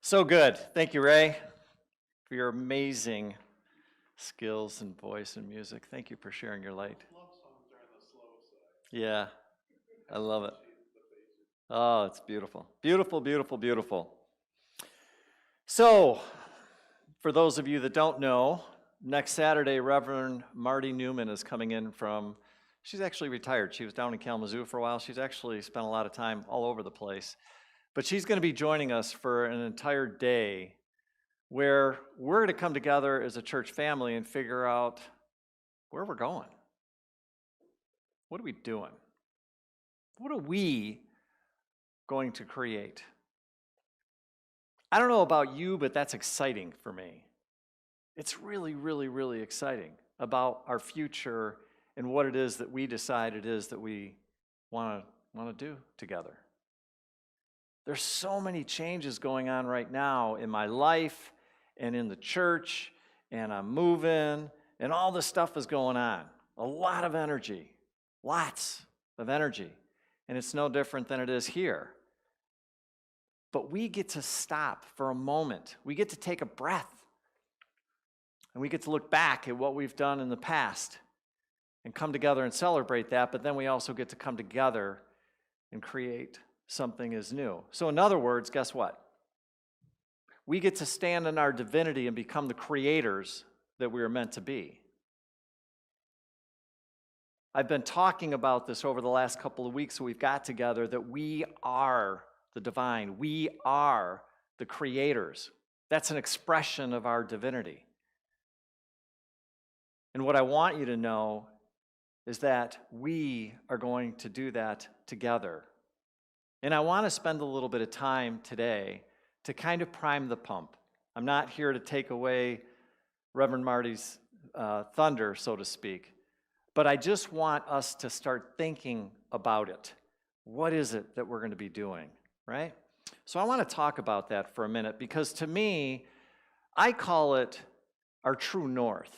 So good. Thank you, Ray, for your amazing skills and voice and music. Thank you for sharing your light. Love songs are on the slow side. Yeah, I love it. Oh, it's beautiful. Beautiful, beautiful, beautiful. So, for those of you that don't know, next Saturday, Reverend Marty Newman is coming in from, she's actually retired. She was down in Kalamazoo for a while. She's actually spent a lot of time all over the place. But she's going to be joining us for an entire day where we're going to come together as a church family and figure out where we're going. What are we doing? What are we going to create? I don't know about you, but that's exciting for me. It's really, really, really exciting about our future and what it is that we decide it is that we want to do together. There's so many changes going on right now in my life and in the church, and I'm moving, and all this stuff is going on. A lot of energy, lots of energy, and it's no different than it is here. But we get to stop for a moment. We get to take a breath, and we get to look back at what we've done in the past and come together and celebrate that, but then we also get to come together and create something is new. So in other words, guess what? We get to stand in our divinity and become the creators that we are meant to be. I've been talking about this over the last couple of weeks we've got together, that we are the divine. We are the creators. That's an expression of our divinity. And what I want you to know is that we are going to do that together. And I want to spend a little bit of time today to kind of prime the pump. I'm not here to take away Reverend Marty's thunder, so to speak, but I just want us to start thinking about it. What is it that we're going to be doing, right? So I want to talk about that for a minute, because to me, I call it our true north.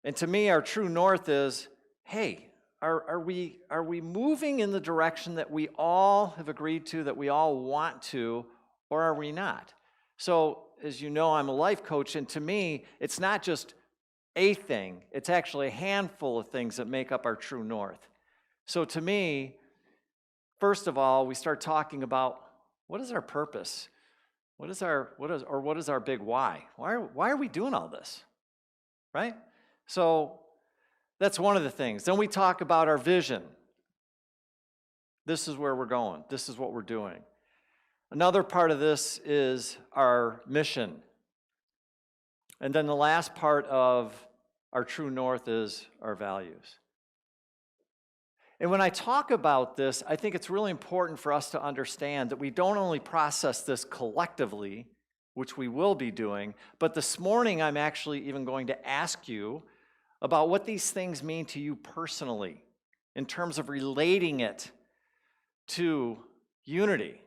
And to me, our true north is, hey, are we moving in the direction that we all have agreed to, that we all want to, or are we not? So, as you know, I'm a life coach, and to me, it's not just a thing. It's actually a handful of things that make up our true north. So to me, first of all, we start talking about what is our purpose? What is our big why? Why are we doing all this? Right? So that's one of the things. Then we talk about our vision. This is where we're going. This is what we're doing. Another part of this is our mission. And then the last part of our true north is our values. And when I talk about this, I think it's really important for us to understand that we don't only process this collectively, which we will be doing, but this morning I'm actually even going to ask you about what these things mean to you personally in terms of relating it to unity.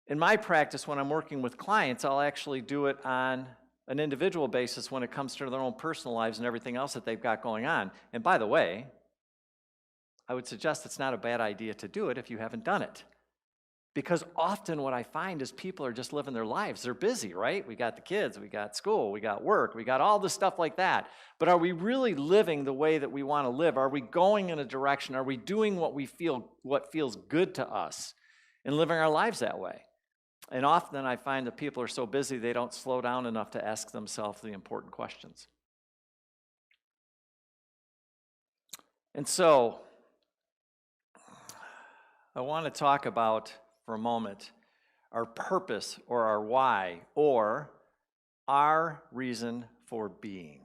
In my practice, when I'm working with clients, I'll actually do it on an individual basis when it comes to their own personal lives and everything else that they've got going on. And by the way, I would suggest it's not a bad idea to do it if you haven't done it. Because often what I find is people are just living their lives. They're busy, right? We got the kids, we got school, we got work, we got all this stuff like that. But are we really living the way that we want to live? Are we going in a direction? Are we doing what feels good to us and living our lives that way? And often I find that people are so busy they don't slow down enough to ask themselves the important questions. And so I want to talk about, for a moment, our purpose or our why, or our reason for being.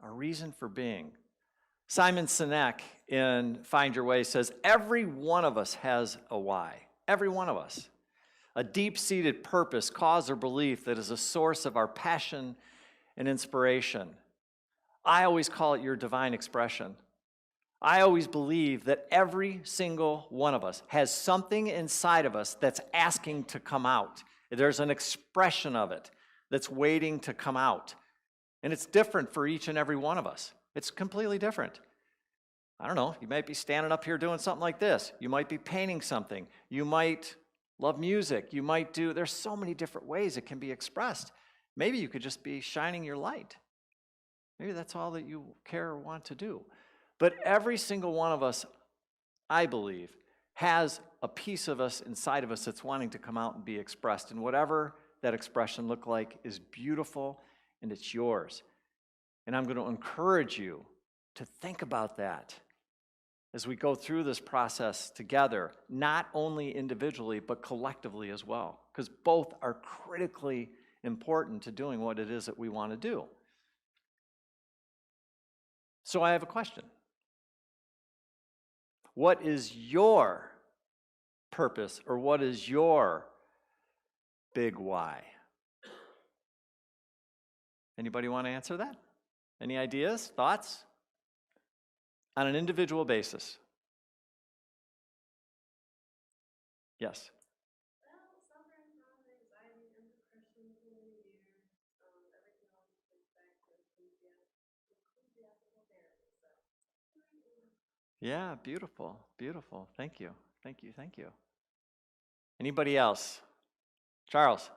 Our reason for being. Simon Sinek in Find Your Way says, every one of us has a why. Every one of us. A deep-seated purpose, cause, or belief that is a source of our passion and inspiration. I always call it your divine expression. I always believe that every single one of us has something inside of us that's asking to come out. There's an expression of it that's waiting to come out. And it's different for each and every one of us. It's completely different. I don't know, you might be standing up here doing something like this. You might be painting something. You might love music. You might do, there's so many different ways it can be expressed. Maybe you could just be shining your light. Maybe that's all that you care or want to do. But every single one of us, I believe, has a piece of us inside of us that's wanting to come out and be expressed. And whatever that expression look like is beautiful and it's yours. And I'm going to encourage you to think about that as we go through this process together, not only individually, but collectively as well, because both are critically important to doing what it is that we want to do. So I have a question. What is your purpose, or what is your big why? Anybody want to answer that? Any ideas, thoughts? On an individual basis. Yes. Yeah, beautiful, beautiful. Thank you, thank you, thank you. Anybody else? Charles?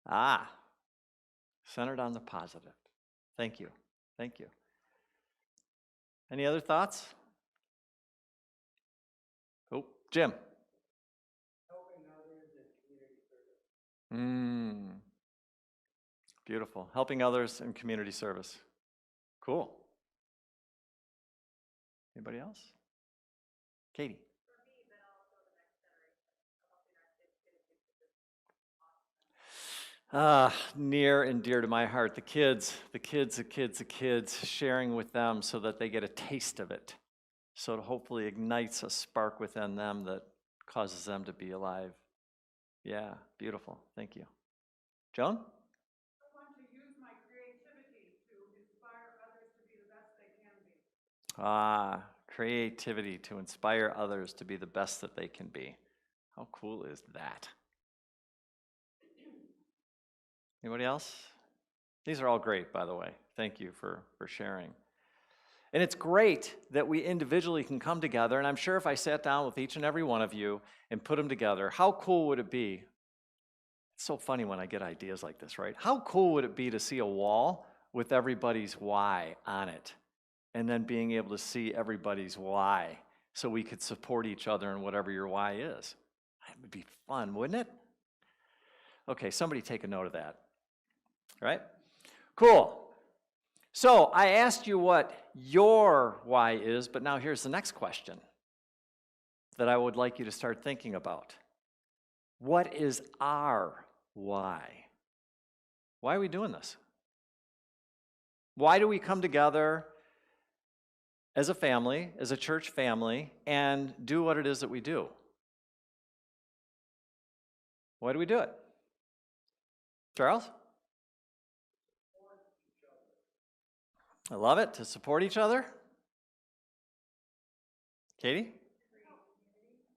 Ah, centered on the positive. Thank you, thank you. Any other thoughts? Oh, Jim. Beautiful. Helping others in community service. Cool. Anybody else? Katie. Near and dear to my heart. The kids, sharing with them so that they get a taste of it. So it hopefully ignites a spark within them that causes them to be alive. Yeah, beautiful. Thank you. Joan? I want to use my creativity to inspire others to be the best they can be. Creativity to inspire others to be the best that they can be. How cool is that? Anybody else? These are all great, by the way. Thank you for sharing. And it's great that we individually can come together, and I'm sure if I sat down with each and every one of you and put them together, how cool would it be? It's so funny when I get ideas like this, right? How cool would it be to see a wall with everybody's why on it, and then being able to see everybody's why so we could support each other in whatever your why is? That would be fun, wouldn't it? Okay, somebody take a note of that. Right? Cool. So I asked you what your why is, but now here's the next question that I would like you to start thinking about. What is our why? Why are we doing this? Why do we come together as a family, as a church family, and do what it is that we do? Why do we do it? Charles? I love it. To support each other. Katie?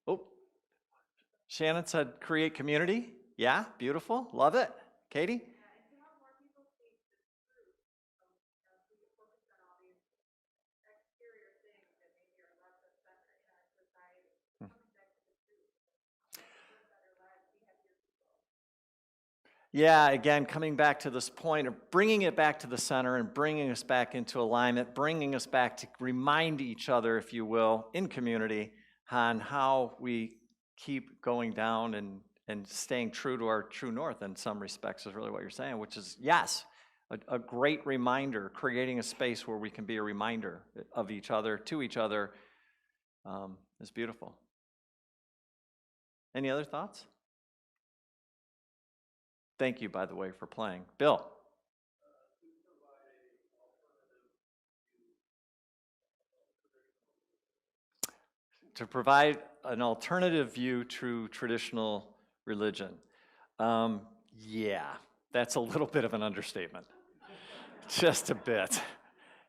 Oh, Shannon said create community. Yeah, beautiful. Love it. Katie? Yeah, again, coming back to this point of bringing it back to the center and bringing us back into alignment, bringing us back to remind each other, if you will, in community on how we keep going down and staying true to our true north in some respects is really what you're saying, which is, yes, a great reminder, creating a space where we can be a reminder of each other, to each other, is beautiful. Any other thoughts? Thank you, by the way, for playing. Bill? To provide an alternative view to traditional religion. Yeah, that's a little bit of an understatement. Just a bit.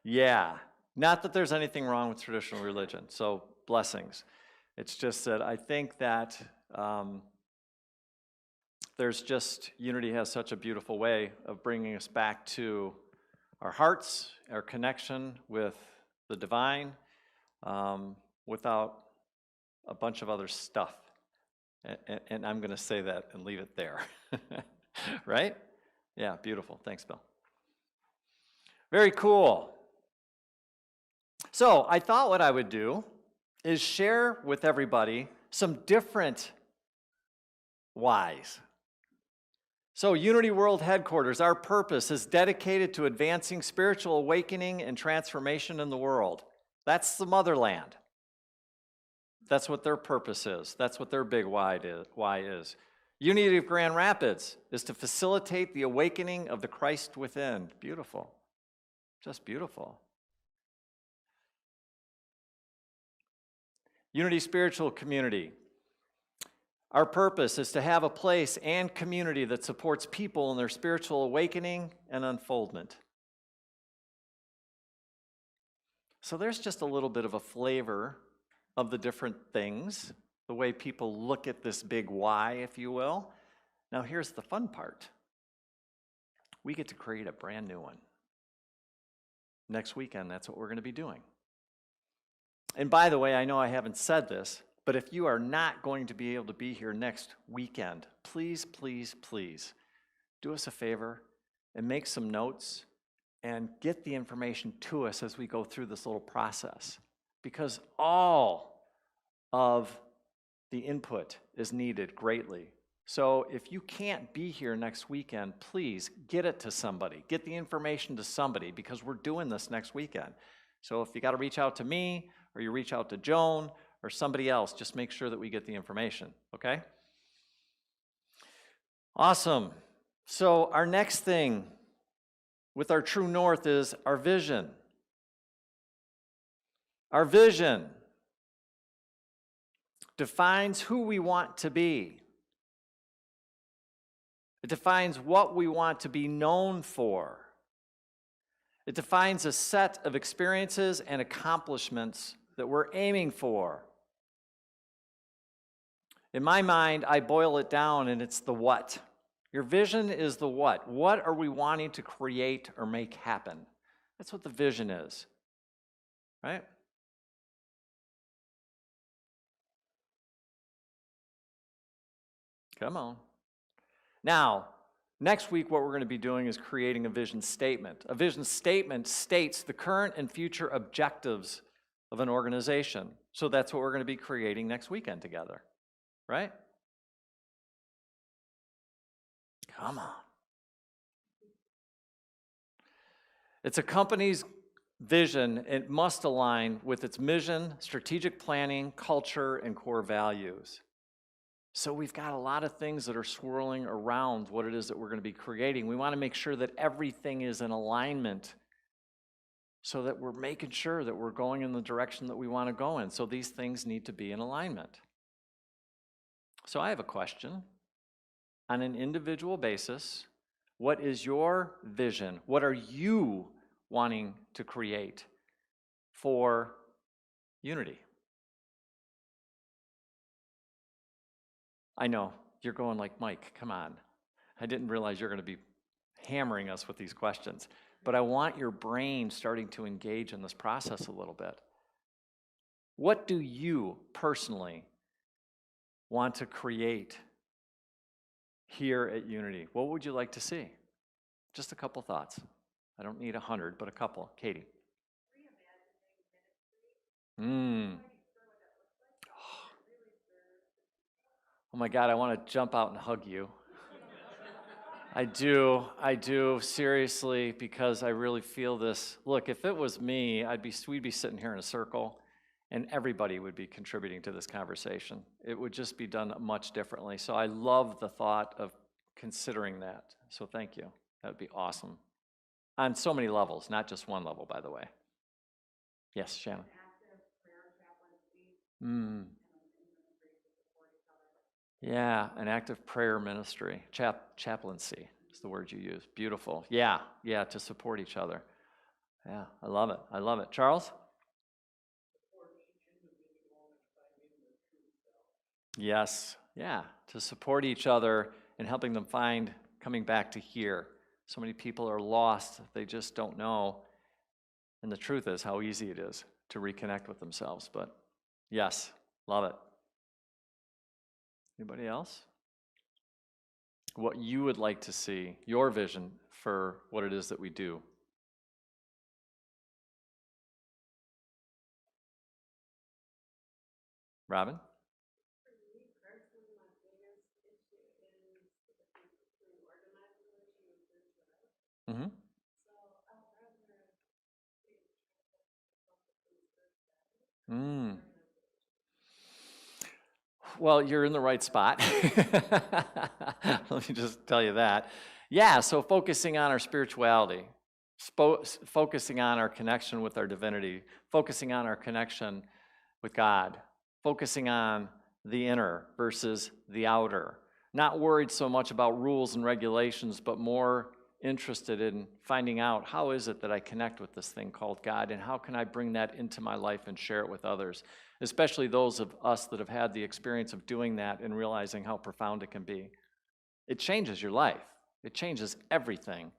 Yeah. Not that there's anything wrong with traditional religion, so blessings. It's just that I think that there's just, unity has such a beautiful way of bringing us back to our hearts, our connection with the divine, without a bunch of other stuff. And I'm going to say that and leave it there. Right? Yeah, beautiful. Thanks, Bill. Very cool. So I thought what I would do is share with everybody some different whys. So Unity World Headquarters, our purpose is dedicated to advancing spiritual awakening and transformation in the world. That's the motherland. That's what their purpose is. That's what their big why is. Unity of Grand Rapids is to facilitate the awakening of the Christ within. Beautiful. Just beautiful. Unity Spiritual Community. Our purpose is to have a place and community that supports people in their spiritual awakening and unfoldment. So there's just a little bit of a flavor of the different things, the way people look at this big why, if you will. Now here's the fun part. We get to create a brand new one. Next weekend, that's what we're going to be doing. And by the way, I know I haven't said this, but if you are not going to be able to be here next weekend, please, please, please do us a favor and make some notes and get the information to us as we go through this little process. Because all of the input is needed greatly. So if you can't be here next weekend, please get it to somebody. Get the information to somebody because we're doing this next weekend. So if you got to reach out to me or you reach out to Joan or somebody else, just make sure that we get the information, okay? Awesome. So our next thing with our true north is our vision. Our vision defines who we want to be. It defines what we want to be known for. It defines a set of experiences and accomplishments that we're aiming for. In my mind, I boil it down and it's the what. Your vision is the what. What are we wanting to create or make happen? That's what the vision is, right? Come on. Now, next week what we're going to be doing is creating a vision statement. A vision statement states the current and future objectives of an organization. So that's what we're going to be creating next weekend together, right? Come on. It's a company's vision. It must align with its mission, strategic planning, culture, and core values. So we've got a lot of things that are swirling around what it is that we're going to be creating. We want to make sure that everything is in alignment so that we're making sure that we're going in the direction that we want to go in. So these things need to be in alignment. So I have a question. On an individual basis, what is your vision? What are you wanting to create for Unity? I know, you're going like, Mike, come on. I didn't realize you're going to be hammering us with these questions. But I want your brain starting to engage in this process a little bit. What do you personally want to create here at Unity? What would you like to see? Just a couple thoughts. I don't need 100, but a couple. Katie. Oh my God, I want to jump out and hug you. I do, seriously, because I really feel this. Look, if it was me, we'd be sitting here in a circle, and everybody would be contributing to this conversation. It would just be done much differently. So I love the thought of considering that. So thank you. That would be awesome. On so many levels, not just one level, by the way. Yes, Shannon. Yeah, an active prayer ministry. Chaplaincy is the word you use. Beautiful. Yeah, to support each other. Yeah, I love it. Charles? Yes, yeah, to support each other and helping them find coming back to here. So many people are lost, they just don't know. And the truth is how easy it is to reconnect with themselves. But yes, love it. Anybody else? What you would like to see, your vision for what it is that we do. Robin? For me personally, my biggest issue is between organizing the issue and spirituality. Mm-hmm. So I'd rather be focused on spirituality. Mm. Well, you're in the right spot. Let me just tell you that. Yeah, so focusing on our spirituality, focusing on our connection with our divinity, focusing on our connection with God, focusing on the inner versus the outer. Not worried so much about rules and regulations, but more interested in finding out how is it that I connect with this thing called God, and how can I bring that into my life and share it with others, especially those of us that have had the experience of doing that and realizing how profound it can be. It changes your life. It changes everything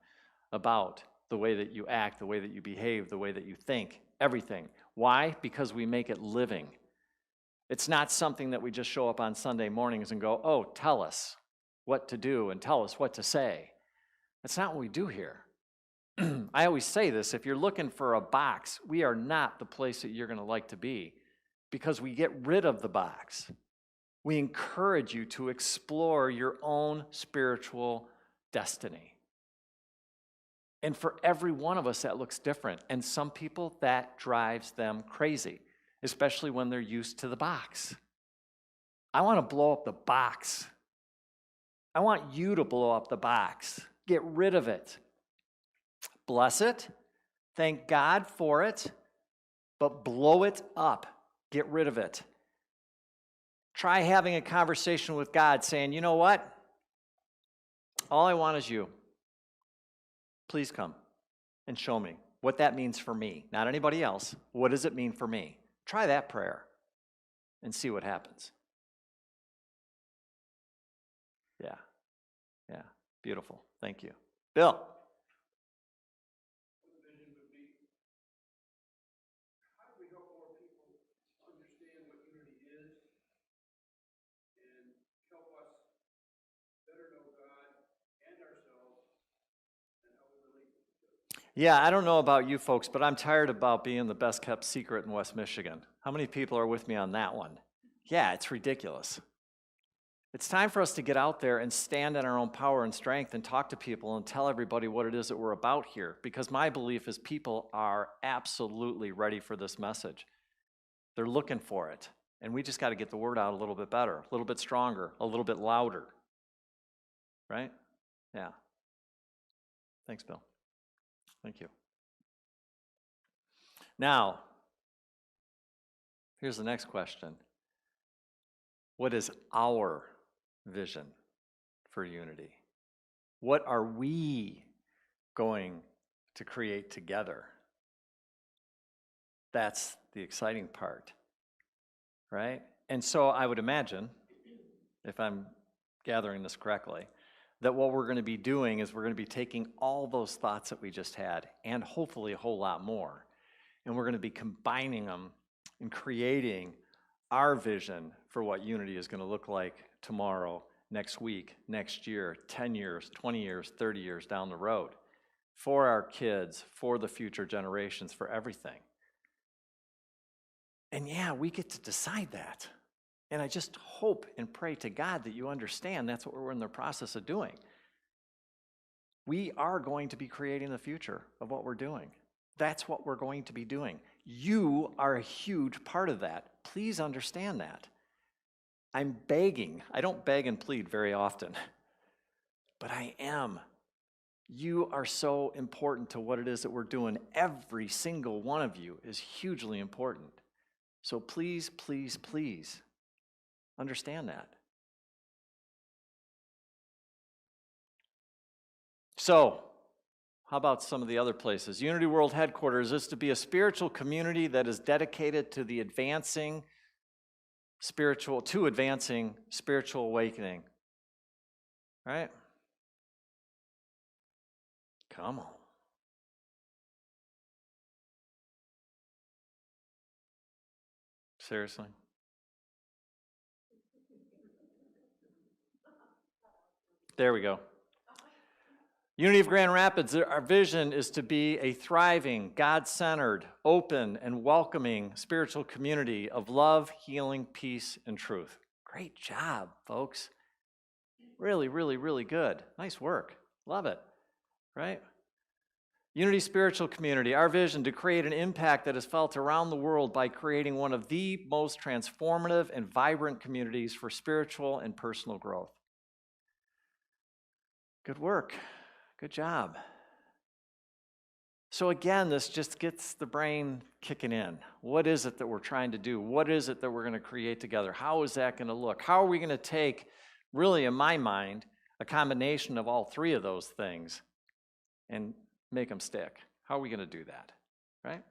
about the way that you act, the way that you behave, the way that you think, everything. Why? Because we make it living. It's not something that we just show up on Sunday mornings and go, oh, tell us what to do and tell us what to say. That's not what we do here. I always say this, if you're looking for a box, we are not the place that you're going to like to be, because we get rid of the box. We encourage you to explore your own spiritual destiny. And for every one of us, that looks different. And some people, that drives them crazy, especially when they're used to the box. I want to blow up the box. I want you to blow up the box. Get rid of it. Bless it. Thank God for it. But blow it up. Get rid of it. Try having a conversation with God saying, you know what? All I want is you. Please come and show me what that means for me, not anybody else. What does it mean for me? Try that prayer and see what happens. Yeah. Yeah. Beautiful. Thank you. Bill. Yeah, I don't know about you folks, but I'm tired about being the best kept secret in West Michigan. How many people are with me on that one? Yeah, it's ridiculous. It's time for us to get out there and stand in our own power and strength and talk to people and tell everybody what it is that we're about here. Because my belief is people are absolutely ready for this message. They're looking for it. And we just got to get the word out a little bit better, a little bit stronger, a little bit louder. Right? Yeah. Thanks, Bill. Thank you. Now, here's the next question. What is our vision for unity? What are we going to create together? That's the exciting part, right? And so I would imagine, if I'm gathering this correctly, that what we're going to be doing is we're going to be taking all those thoughts that we just had, and hopefully a whole lot more, and we're going to be combining them and creating our vision for what unity is going to look like tomorrow, next week, next year, 10 years, 20 years, 30 years down the road, for our kids, for the future generations, for everything. And yeah, we get to decide that. And I just hope and pray to God that you understand that's what we're in the process of doing. We are going to be creating the future of what we're doing. That's what we're going to be doing. You are a huge part of that. Please understand that. I'm begging. I don't beg and plead very often, but I am. You are so important to what it is that we're doing. Every single one of you is hugely important. So please, please, please understand that. So, how about some of the other places? Unity World Headquarters is to be a spiritual community that is dedicated to advancing spiritual awakening. Right? Come on. Seriously? There we go. Unity of Grand Rapids, our vision is to be a thriving, God-centered, open, and welcoming spiritual community of love, healing, peace, and truth. Great job, folks. Really, really, really good. Nice work. Love it, right? Unity Spiritual Community, our vision to create an impact that is felt around the world by creating one of the most transformative and vibrant communities for spiritual and personal growth. Good work. Good job. So again, this just gets the brain kicking in. What is it that we're trying to do? What is it that we're going to create together? How is that going to look? How are we going to take, really in my mind, a combination of all three of those things and make them stick? How are we going to do that, right?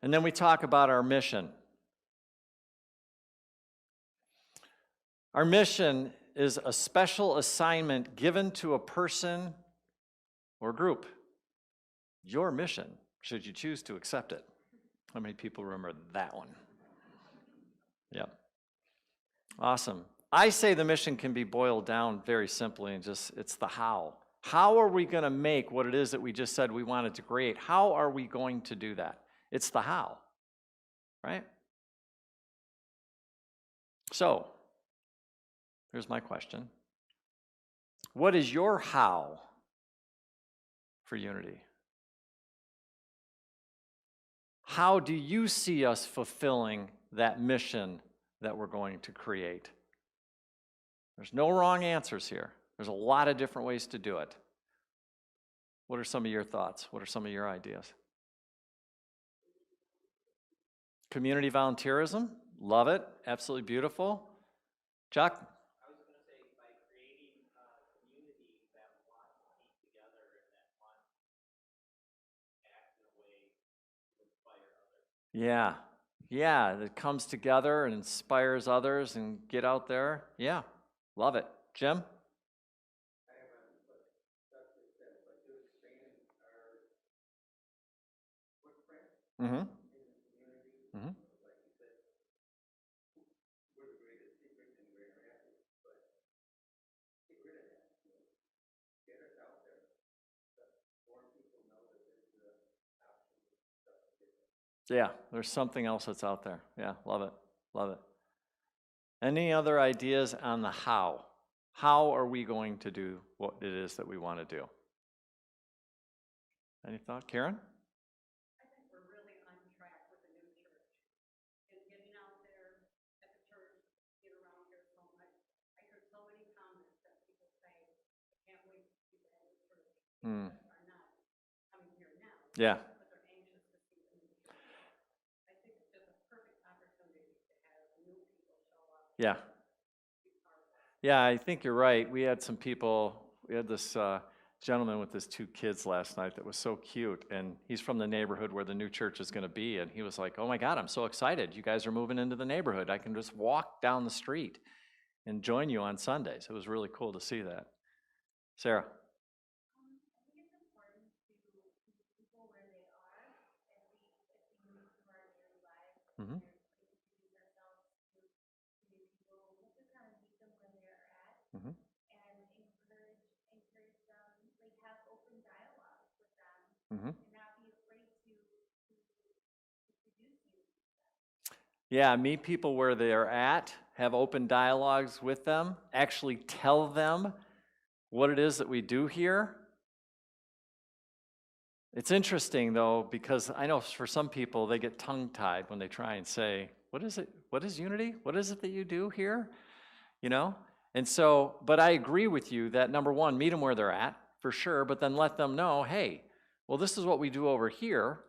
And then we talk about our mission. Our mission is a special assignment given to a person or group. Your mission, should you choose to accept it. How many people remember that one? Yep. Awesome. I say the mission can be boiled down very simply and just, it's the how. How are we going to make what it is that we just said we wanted to create? How are we going to do that? It's the how, right? So, here's my question. What is your how for unity? How do you see us fulfilling that mission that we're going to create? There's no wrong answers here. There's a lot of different ways to do it. What are some of your thoughts? What are some of your ideas? Community volunteerism, love it, absolutely beautiful. Chuck? I was going to say, by creating a community that wants to be together and that wants to act in a way to inspire others. Yeah, that comes together and inspires others and get out there. Yeah, love it. Jim? I have what Chuck just said, but to expand our footprint Mm-hmm. in the community. Mm-hmm. Like you said, we're the greatest secret in Grand Rapids, but get rid of that. Get us out there. But more people know that there's the option of stuff different. Yeah, there's something else that's out there. Yeah, love it. Love it. Any other ideas on the how? How are we going to do what it is that we want to do? Any thought, Karen? I think we're really on track with the new church and getting out there at the church, get around here so much. I heard so many comments that people say, I can't wait to see the new church. Hmm. Are not coming here now. Yeah. But they're anxious to see the new church. I think it's just a perfect opportunity to have new people show up. Yeah. Yeah, I think you're right. We had some people, we had this gentleman with his 2 kids last night that was so cute, and he's from the neighborhood where the new church is going to be, and he was like, oh my God, I'm so excited. You guys are moving into the neighborhood. I can just walk down the street and join you on Sundays. It was really cool to see that. Sarah? I think it's important to meet people where they are as we move through our daily lives. Mm-hmm. Introduce ourselves to new people. We just kind of meet them where they're at Mm-hmm. and encourage them, like have open dialogue with them Mm-hmm. and not be afraid to introduce you. Yeah, meet people where they are at, have open dialogues with them, actually tell them what it is that we do here. It's interesting, though, because I know for some people, they get tongue-tied when they try and say, what is it? What is unity? What is it that you do here? You know? And so, but I agree with you that, number one, meet them where they're at, for sure, but then let them know, hey, well, this is what we do over here.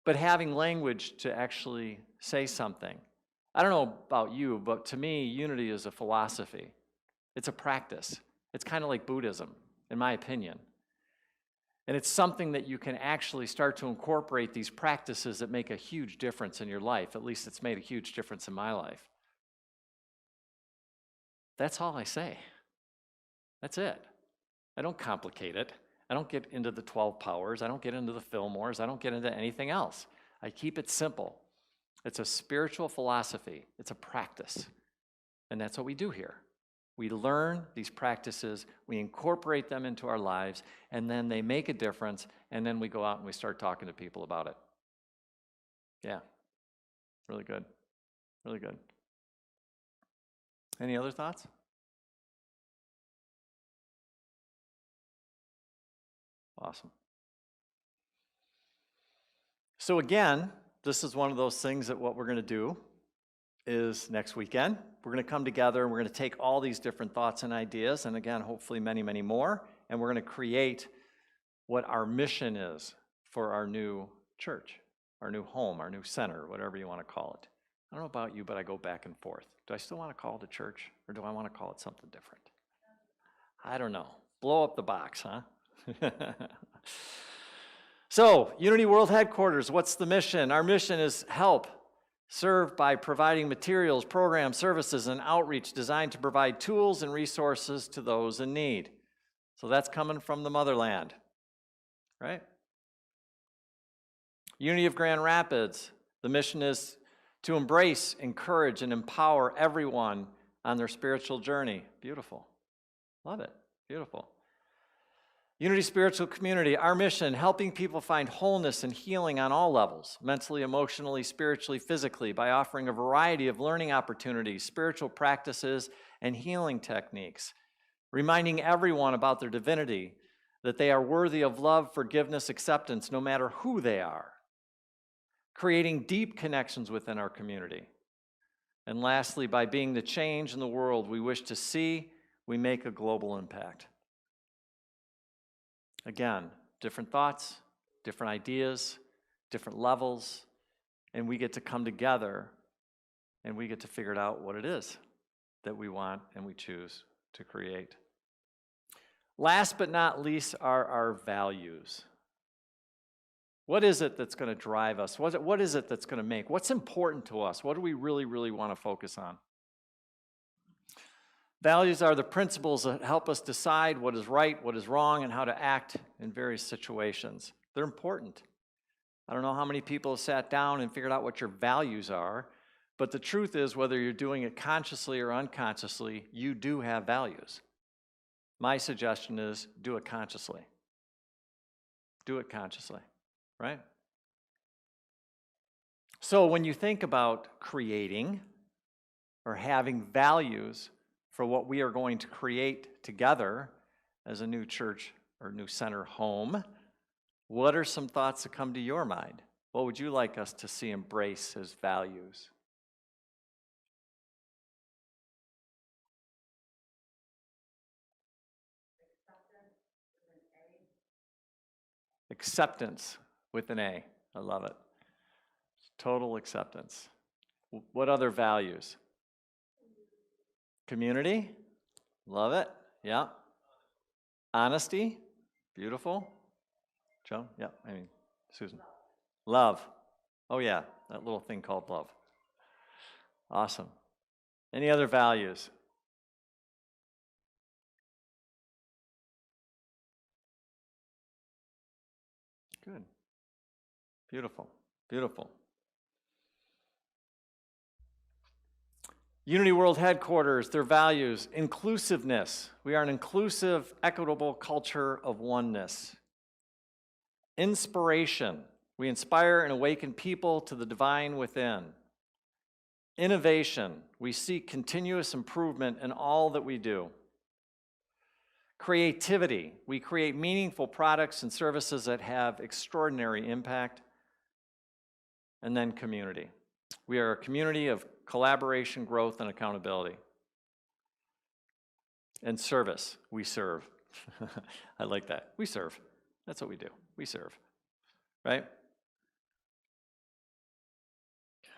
But having language to actually say something. I don't know about you, but to me, unity is a philosophy. It's a practice. It's kind of like Buddhism, in my opinion. And it's something that you can actually start to incorporate these practices that make a huge difference in your life. At least it's made a huge difference in my life. That's all I say. That's it. I don't complicate it. I don't get into the 12 powers. I don't get into the Fillmores. I don't get into anything else. I keep it simple. It's a spiritual philosophy. It's a practice. And that's what we do here. We learn these practices, we incorporate them into our lives, and then they make a difference, and then we go out and we start talking to people about it. Yeah, really good, really good. Any other thoughts? Awesome. So again, this is one of those things that what we're going to do is next weekend, we're going to come together and we're going to take all these different thoughts and ideas, and again, hopefully many, many more, and we're going to create what our mission is for our new church, our new home, our new center, whatever you want to call it. I don't know about you, but I go back and forth. Do I still want to call it a church, or do I want to call it something different? I don't know. Blow up the box, huh? So, Unity World Headquarters, what's the mission? Our mission is help serve by providing materials, programs, services, and outreach designed to provide tools and resources to those in need. So that's coming from the motherland, right? Unity of Grand Rapids, the mission is to embrace, encourage, and empower everyone on their spiritual journey. Beautiful. Love it. Beautiful. Unity Spiritual Community, our mission, helping people find wholeness and healing on all levels, mentally, emotionally, spiritually, physically, by offering a variety of learning opportunities, spiritual practices, and healing techniques, reminding everyone about their divinity, that they are worthy of love, forgiveness, acceptance, no matter who they are, creating deep connections within our community. And lastly, by being the change in the world we wish to see, we make a global impact. Again, different thoughts, different ideas, different levels, and we get to come together and we get to figure out what it is that we want and we choose to create. Last but not least are our values. What is it that's going to drive us? What is it that's going to make? What's important to us? What do we really, really want to focus on? Values are the principles that help us decide what is right, what is wrong, and how to act in various situations. They're important. I don't know how many people have sat down and figured out what your values are, but the truth is, whether you're doing it consciously or unconsciously, you do have values. My suggestion is do it consciously. Do it consciously, right? So when you think about creating or having values for what we are going to create together as a new church or new center home, what are some thoughts that come to your mind? What would you like us to see embrace as values? Acceptance with an A. I love it. Total acceptance. What other values? Community. Love it. Yeah. Honesty. Beautiful. Joe? Yeah. Susan. Love. Oh, yeah. That little thing called love. Awesome. Any other values? Good. Beautiful. Beautiful. Unity World Headquarters, their values, inclusiveness. We are an inclusive, equitable culture of oneness. Inspiration. We inspire and awaken people to the divine within. Innovation. We seek continuous improvement in all that we do. Creativity. We create meaningful products and services that have extraordinary impact. And then community. We are a community of collaboration, growth, and accountability. And service. We serve. I like that. We serve. That's what we do. We serve. Right?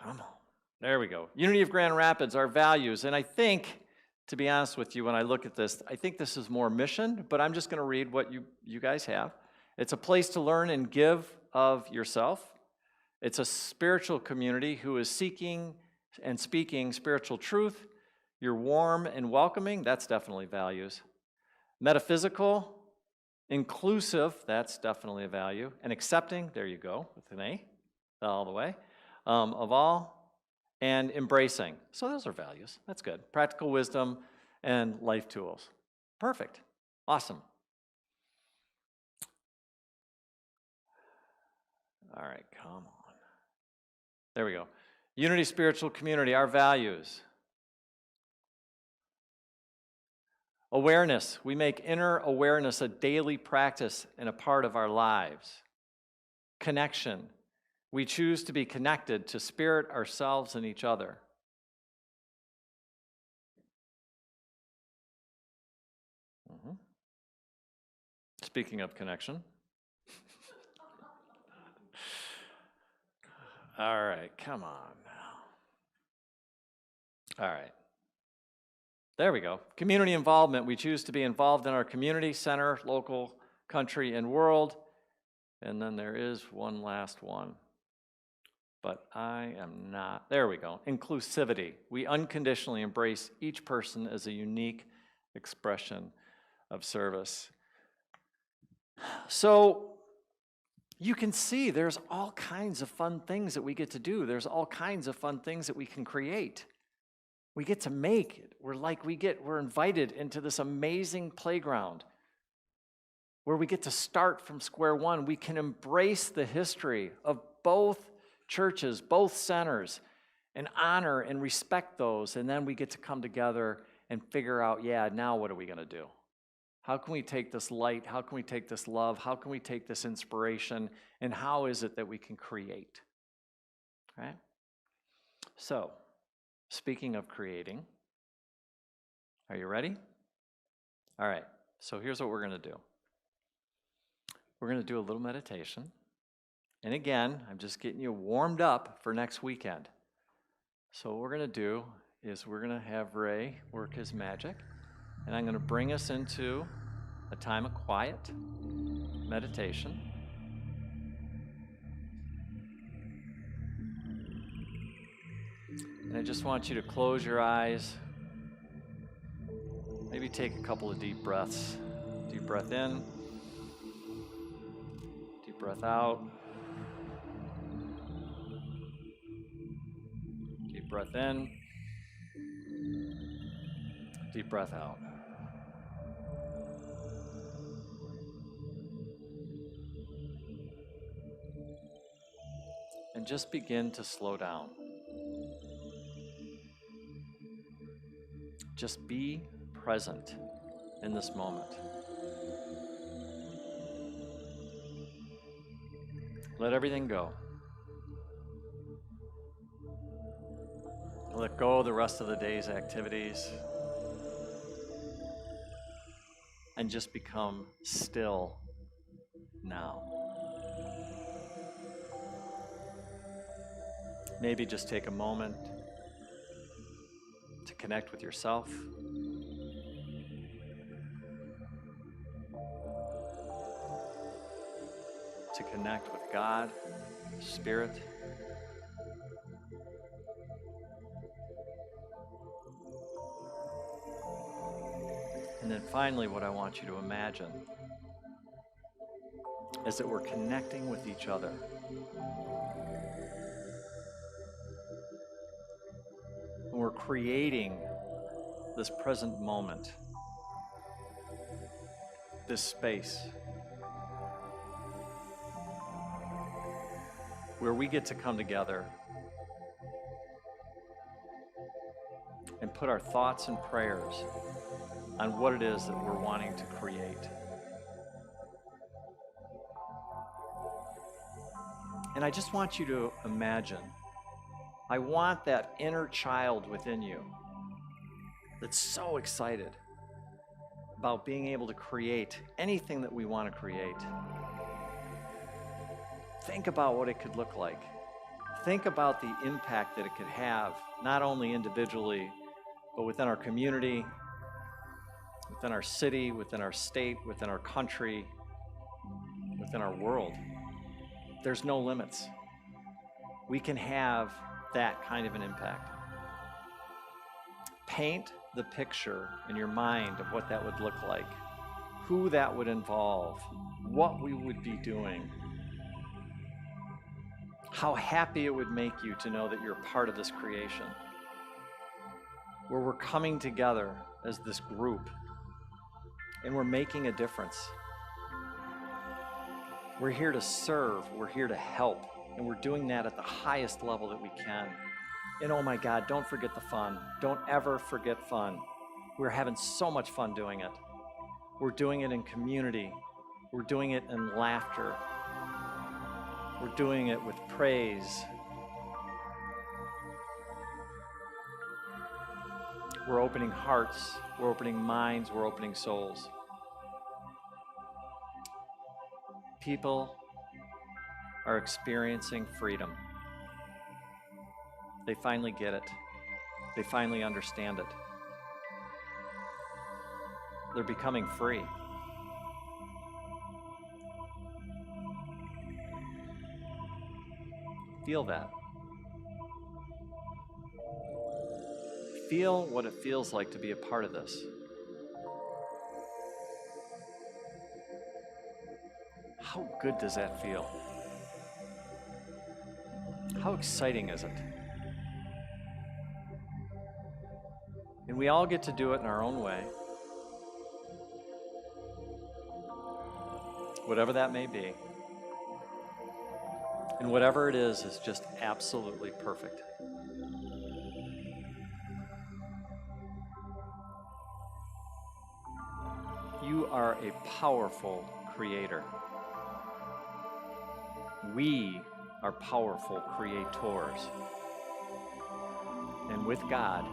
Come on. There we go. Unity of Grand Rapids, our values. And I think, to be honest with you, when I look at this, I think this is more mission, but I'm just going to read what you guys have. It's a place to learn and give of yourself. It's a spiritual community who is seeking and speaking spiritual truth. You're warm and welcoming. That's definitely values. Metaphysical, inclusive. That's definitely a value. And accepting. There you go, with an A. all the way, of all, and embracing. So those are values. That's good. Practical wisdom and life tools. Perfect. Awesome. All right, come on. There we go. Unity, spiritual community, our values. Awareness. We make inner awareness a daily practice and a part of our lives. Connection. We choose to be connected to spirit, ourselves, and each other. Speaking of connection. All right, come on now. All right. There we go. Community involvement. We choose to be involved in our community, center, local, country, and world. And then there is one last one. But I am not. There we go. Inclusivity. We unconditionally embrace each person as a unique expression of service. So you can see there's all kinds of fun things that we get to do. There's all kinds of fun things that we can create. We get to make it. We're invited into this amazing playground where we get to start from square one. We can embrace the history of both churches, both centers, and honor and respect those. And then we get to come together and figure out, now what are we going to do? How can we take this light? How can we take this love? How can we take this inspiration? And how is it that we can create? Right? So, speaking of creating, are you ready? All right, so here's what we're going to do. We're going to do a little meditation. And again, I'm just getting you warmed up for next weekend. So what we're going to do is we're going to have Ray work his magic. And I'm going to bring us into a time of quiet meditation. And I just want you to close your eyes. Maybe take a couple of deep breaths. Deep breath in. Deep breath out. Deep breath in. Deep breath out. And just begin to slow down. Just be present in this moment. Let everything go. Let go of the rest of the day's activities. And just become still now. Maybe just take a moment to connect with yourself. To connect with God, Spirit. And then finally, what I want you to imagine is that we're connecting with each other. And we're creating this present moment, this space, where we get to come together and put our thoughts and prayers on what it is that we're wanting to create. And I just want you to imagine, I want that inner child within you that's so excited about being able to create anything that we want to create. Think about what it could look like. Think about the impact that it could have, not only individually, but within our community, within our city, within our state, within our country, within our world. There's no limits. We can have that kind of an impact. Paint the picture in your mind of what that would look like, who that would involve, what we would be doing. How happy it would make you to know that you're part of this creation, where we're coming together as this group and we're making a difference. We're here to serve, we're here to help, and we're doing that at the highest level that we can. And oh my God, don't forget the fun. Don't ever forget fun. We're having so much fun doing it. We're doing it in community. We're doing it in laughter. We're doing it with praise. We're opening hearts, we're opening minds, we're opening souls. People are experiencing freedom. They finally get it. They finally understand it. They're becoming free. Feel that. Feel what it feels like to be a part of this. How good does that feel? How exciting is it? And we all get to do it in our own way. Whatever that may be. And whatever it is just absolutely perfect. You are a powerful creator. We are powerful creators. And with God,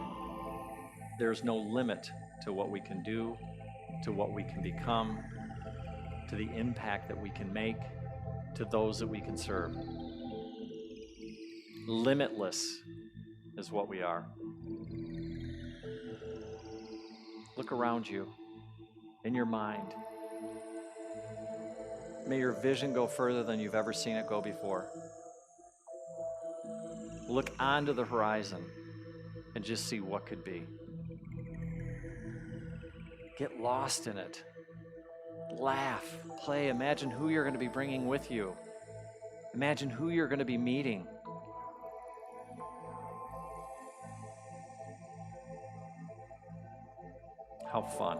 there's no limit to what we can do, to what we can become, to the impact that we can make, to those that we can serve. Limitless is what we are. Look around you, in your mind. May your vision go further than you've ever seen it go before. Look onto the horizon and just see what could be. Get lost in it. Laugh, play, imagine who you're going to be bringing with you. Imagine who you're going to be meeting. How fun.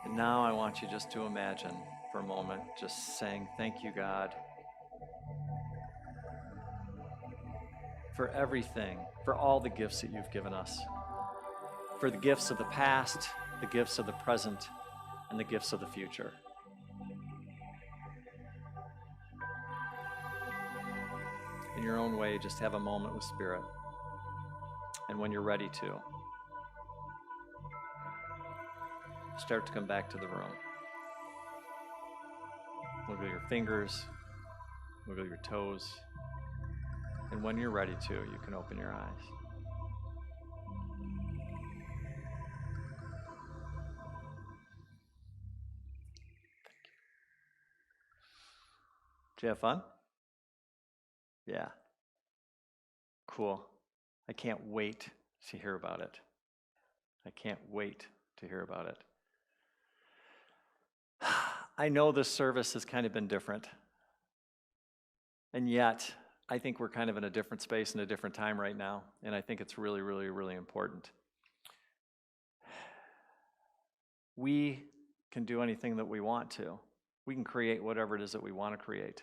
And now I want you just to imagine for a moment, just saying, thank you, God, for everything, for all the gifts that you've given us, for the gifts of the past, the gifts of the present, and the gifts of the future. In your own way, just have a moment with Spirit. And when you're ready to, start to come back to the room. Wiggle your fingers, wiggle your toes. And when you're ready to, you can open your eyes. Did you have fun? Yeah. Cool. I can't wait to hear about it. I can't wait to hear about it. I know this service has kind of been different. And yet, I think we're kind of in a different space and a different time right now. And I think it's really, really, really important. We can do anything that we want to. We can create whatever it is that we want to create.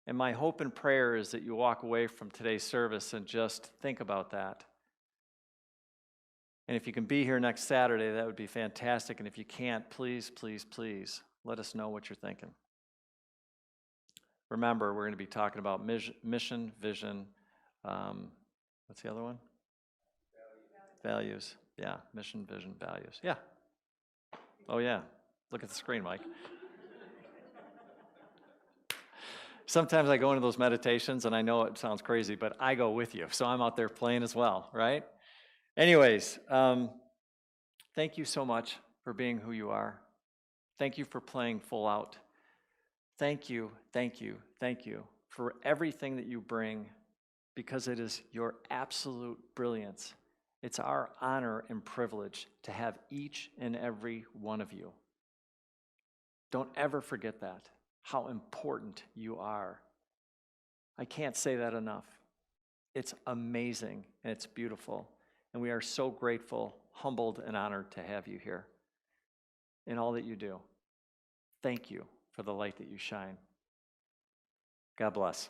And my hope and prayer is that you walk away from today's service and just think about that. And if you can be here next Saturday, that would be fantastic. And if you can't, please, please, please let us know what you're thinking. Remember, we're going to be talking about mission, vision, what's the other one? Values. Yeah, mission, vision, values. Yeah. Oh, yeah. Look at the screen, Mike. Sometimes I go into those meditations, and I know it sounds crazy, but I go with you. So I'm out there playing as well, right? Anyways, thank you so much for being who you are. Thank you for playing full out. Thank you, thank you, thank you for everything that you bring because it is your absolute brilliance. It's our honor and privilege to have each and every one of you. Don't ever forget that, how important you are. I can't say that enough. It's amazing and it's beautiful. And we are so grateful, humbled, and honored to have you here in all that you do. Thank you for the light that you shine. God bless.